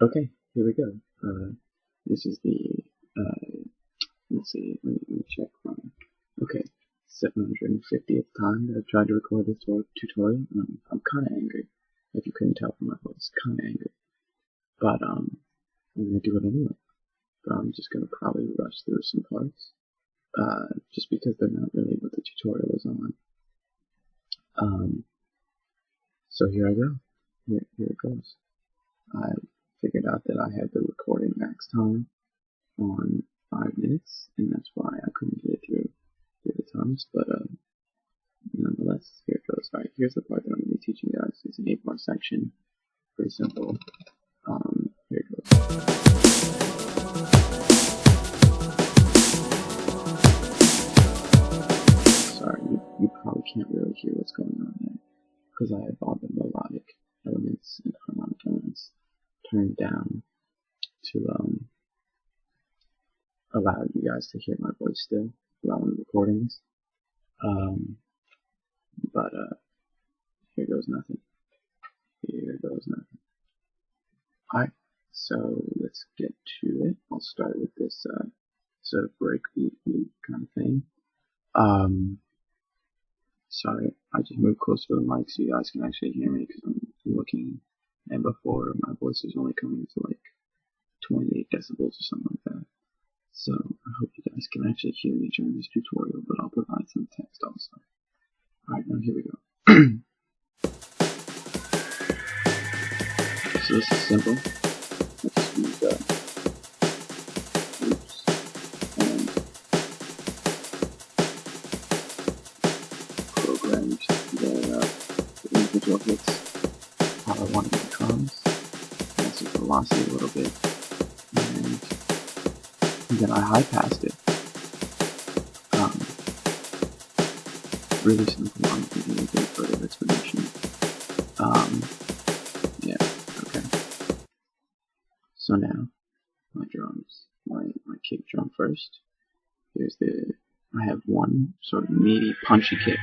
Okay, here we go. This is the, let's see, let me check my, okay, 750th time that I've tried to record this tutorial. I'm kind of angry, if you couldn't tell from my voice, kind of angry. But, I'm going to do it anyway. But I'm just going to probably rush through some parts, just because they're not really what the tutorial is on. So here I go. Here it goes. I figured out that I had the recording max time on 5 minutes, and that's why I couldn't get it through the times, but nonetheless, here it goes. Alright, here's the part that I'm going to be teaching you guys. It's an 8-bar section, pretty simple. Here it goes. Sorry, you probably can't really hear what's going on there, because I have all the melodic elements and harmonic elements turned down to allow you guys to hear my voice still while I'm recording this. But here goes nothing. Here goes nothing. Alright, so let's get to it. I'll start with this sort of breakbeat kind of thing. Sorry, I just moved closer to the mic so you guys can actually hear me, because I'm looking, and before my voice was only coming to like 28 decibels or something like that. So I hope you guys can actually hear me during this tutorial, but I'll provide some text also. Alright, now here we go. So this is simple. Let's use loops and programs the individual hits, how I want it in drums, and also velocity a little bit, and then I high-passed it. Really simple. I'm thinking of a further explanation. Yeah, okay. So now, my drums, my kick drum first. Here's I have one sort of meaty, punchy kick.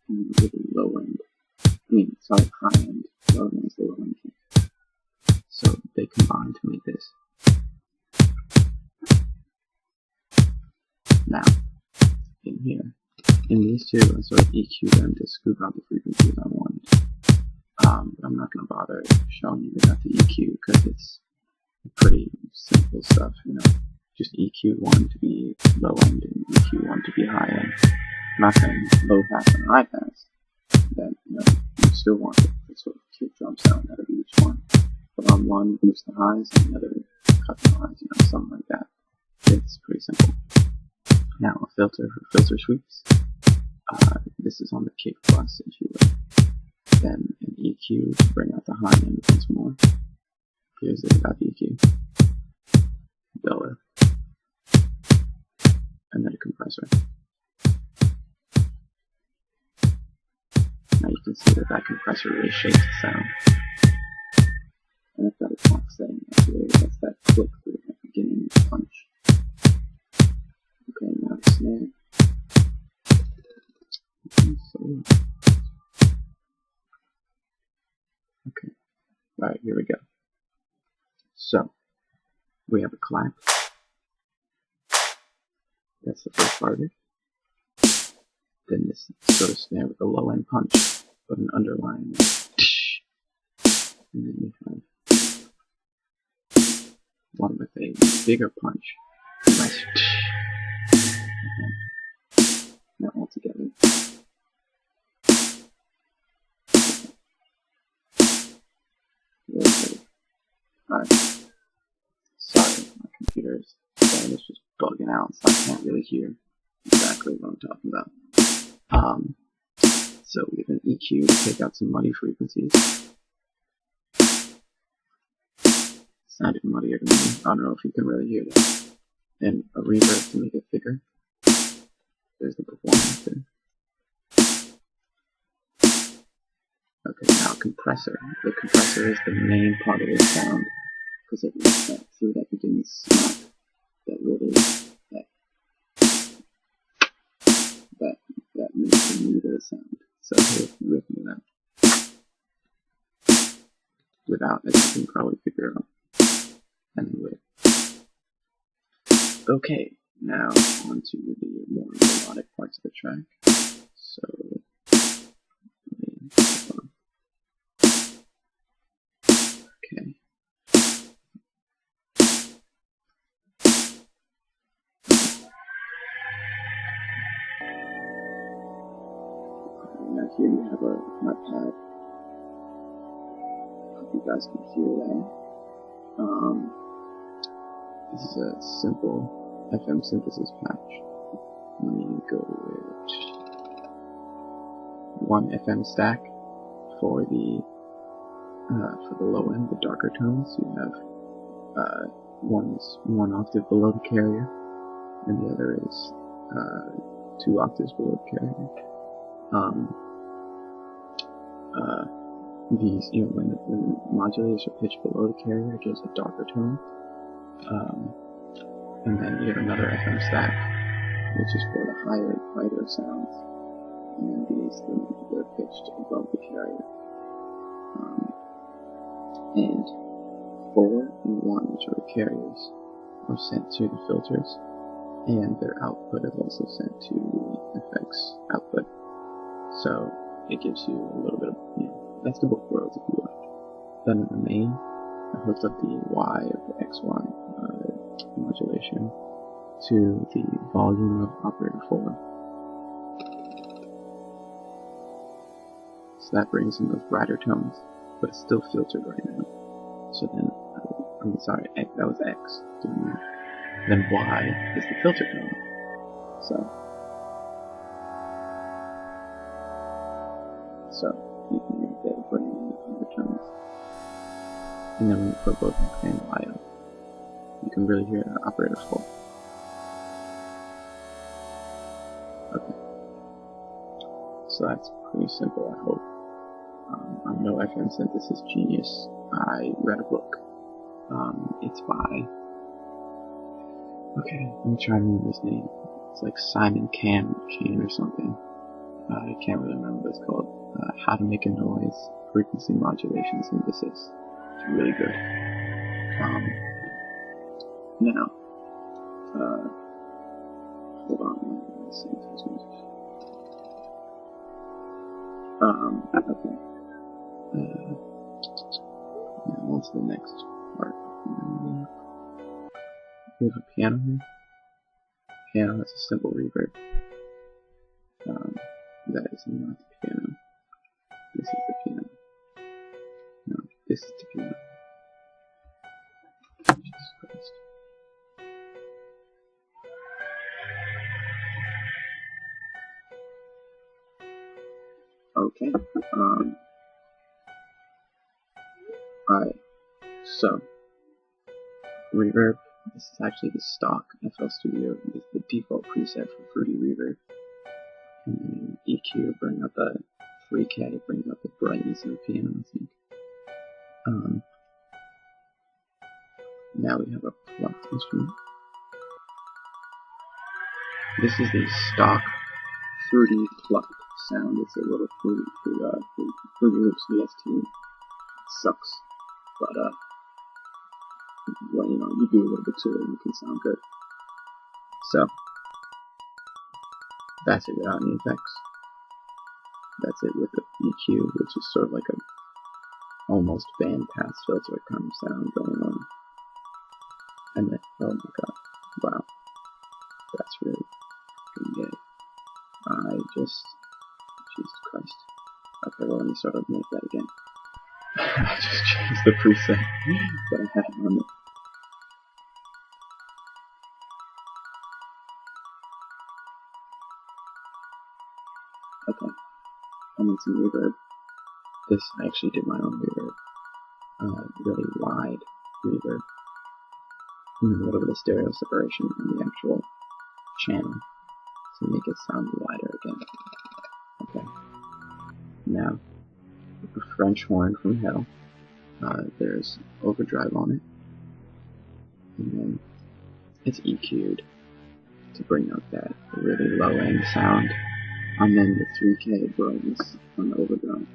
And with a low end, high end, low end is the low end kick. So they combine to make this. Now, in here, in these two, I sort of EQ them to scoop out the frequencies I want. But I'm not going to bother showing you about the EQ, because it's pretty simple stuff, just EQ one to be low end and EQ one to be high end. I'm not saying low pass and high pass, that, you still want the sort of kick drum sound out of each one. But on one, boost the highs, and the other, cut the highs, something like that. It's pretty simple. Now a filter for filter sweeps. This is on the kick plus, if you will. Then an EQ to bring out the high end once more. Here's it without the EQ. Lower. And then a compressor. Now you can see that compressor really shakes the sound. And I've got a clock setting actually. That's that click through at the beginning punch. Okay, now the snare. Okay, alright, here we go. So, we have a clap. That's the first part of it. Then this sort of snare with a low end punch, but an underlying. And then you have one with a bigger punch. Nice. Now all together. Alright. Sorry, my computer's saying it's just bugging out, so I can't really hear exactly what I'm talking about. So we have an EQ to take out some muddy frequencies. Sounded muddier to me. I don't know if you can really hear that. And a reverb to make it thicker. There's the performance there. Okay, now compressor. The compressor is the main part of this sound, because it makes that through that beginning snap that really that makes the muted sound. So here, with me then. Without, as you can probably figure out. And then with. Okay, now on to the more melodic parts of the track. So, okay. Now here you have my pad. Hope you guys can hear that. This is a simple FM synthesis patch. Let me go with 1 FM stack for the low end, the darker tones. You have one is 1 octave below the carrier, and the other is 2 octaves below the carrier. These, when the modulators are pitched below the carrier, it gives a darker tone. And then you have another FM stack, which is for the lighter sounds, and these they're pitched above the carrier. And 4 and 1, which are the carriers, are sent to the filters, and their output is also sent to the FX output. So it gives you a little bit of, that's the book worlds, if you like. Then in the main, I hooked up the Y of the XY modulation to the volume of operator 4. So that brings in those brighter tones, but it's still filtered right now. So then, that was X doing that. Then Y is the filter tone. So you can make that bring in the other tones. And then when you put both X and Y up, you can really hear the operator 4. Okay. So that's pretty simple, I hope. I'm no FM synthesis genius. I read a book. It's by... Okay, let me try to remember his name. It's like Simon Can or something. I can't really remember what it's called. How to Make a Noise, Frequency Modulation Synthesis. It's really good. Now, hold on, let's see if this one. Okay. Now on to the next part. We have a piano here. Piano has a simple reverb. That is not the piano. This is the piano. No, this is the piano. Jesus Christ. Okay. Alright. So, reverb. This is actually the stock FL Studio. This is the default preset for Fruity Reverb. And then EQ, bring up the 3K, bring up the brightness of the piano, I think. Now we have a plucked instrument. This is the stock Fruity plucked sound. It's a little Fruity Loops VST. It sucks, but well, you do a little bit to it and it can sound good. So that's it without any effects. That's it with the EQ, which is sort of like a almost bandpass filter kind of sound going on. And then, oh my god, wow, that's really good. Jesus Christ. Okay, well let me sort of make that again. I just changed the preset that I had on it. Okay, I need some reverb. This, I actually did my own reverb. Really wide reverb. And a little bit of stereo separation on the actual channel to make it sound wider again. Okay. Now, a French horn from hell. There's overdrive on it. And then it's EQ'd to bring out that really low end sound. and then the 3K brightness on the overdrive,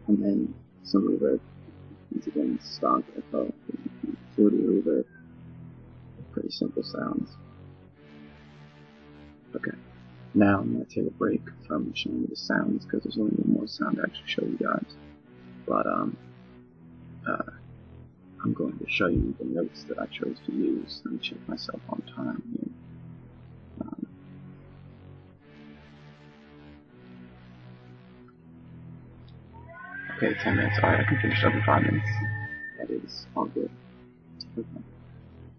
and then some reverb. Once again, stock FL 40 reverb. Pretty simple sounds. Okay, now I'm going to take a break from showing you the sounds because there's only one more sound to actually show you guys. But I'm going to show you the notes that I chose to use. Let me check myself on time here. Okay, 10 minutes. Alright, I can finish up in 5 minutes. That is all good. Okay.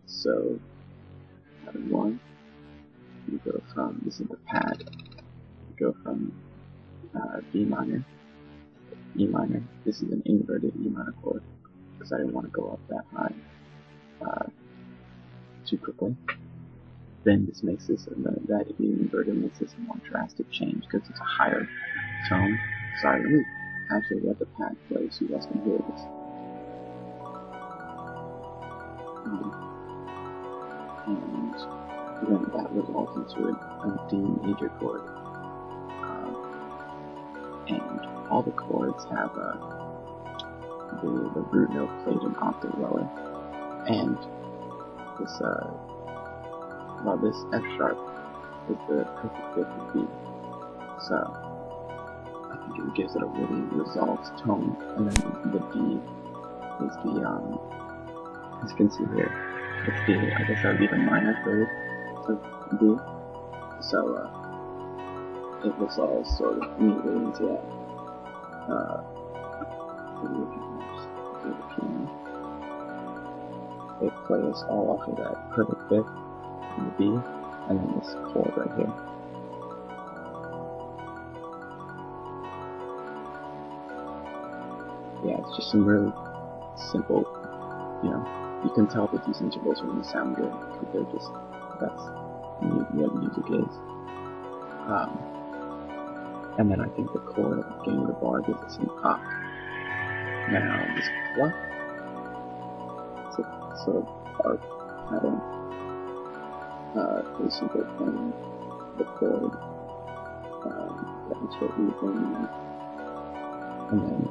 So, pattern 1, you go from, this is the pad, you go from B minor, E minor. This is an inverted E minor chord, because I didn't want to go up that high too quickly. Then this makes this, that being inverted makes this a more drastic change, because it's a higher tone. Sorry, let me actually let the pad play so you guys can hear this. And then that results into a D major chord. And all the chords have the root note played an octave lower. And this this F sharp is the perfect fit for B. So I think it gives it a really resolved tone. And then the D is the as you can see here, it's the, I guess that would be the minor third of D. So it resolves sort of neatly into that. It plays all off of that perfect fifth in the B, and then this chord right here. Yeah, it's just some really simple, you know, you can tell that these intervals are going to sound good, because they're just, that's what music is. And then I think the chord at the beginning of the bar gives it some pop. Now this pluck, it's a sort of arc pattern. Pretty simple playing the chord, getting to a reading, and then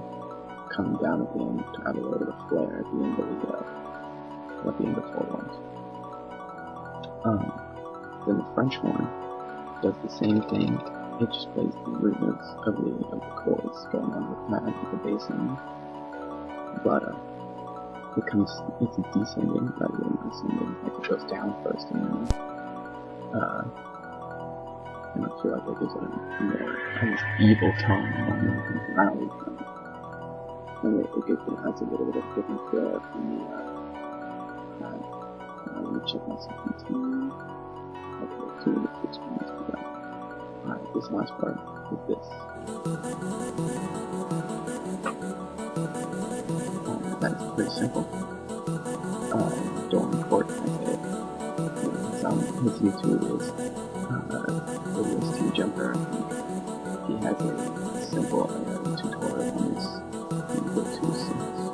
coming down at the end to add a little bit of flair at the end of the full ones. Then the French horn does the same thing. It just plays the root notes of the chords going on the pad with the bass line. But it's descending rather than ascending. Like it goes down first and then and I feel like it gives it a more almost evil tone, more rowdy tone. And it adds a little bit of different flair from the pad. Let me check myself in time. Okay, 2 minutes to experience for that. Alright, this last part is this. That is pretty simple. Don't record it. His YouTube is Videos to Jumper. He has a simple tutorial on his go-to songs.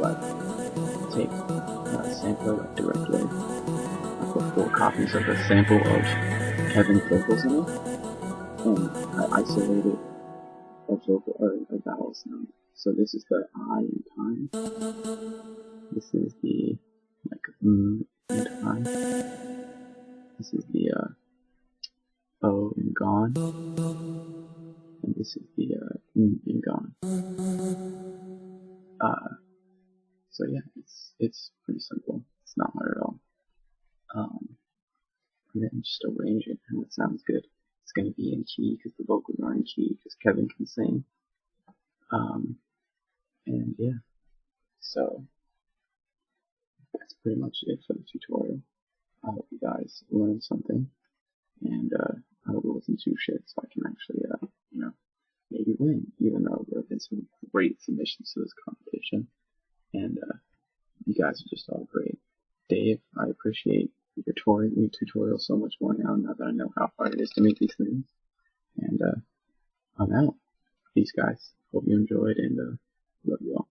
But take a sampler like directly. I put 4 copies of the sample of Kevin's vocals in it, and I isolated a vocal or a vowel sound. So this is the I in time. This is the in time. This is the O in gone, and this is the in gone. So yeah, it's pretty simple. It's not hard at all. And then just arrange it how it sounds good. It's going to be in key because the vocals are in key because Kevin can sing. And yeah, so that's pretty much it for the tutorial. I hope you guys learned something, and I hope it wasn't too shit so I can actually, maybe win, even though there have been some great submissions to this competition, and you guys are just all great. Dave, I appreciate your tutorial so much more now that I know how hard it is to make these things, and I'm out. Peace, guys. Hope you enjoyed, and love you all.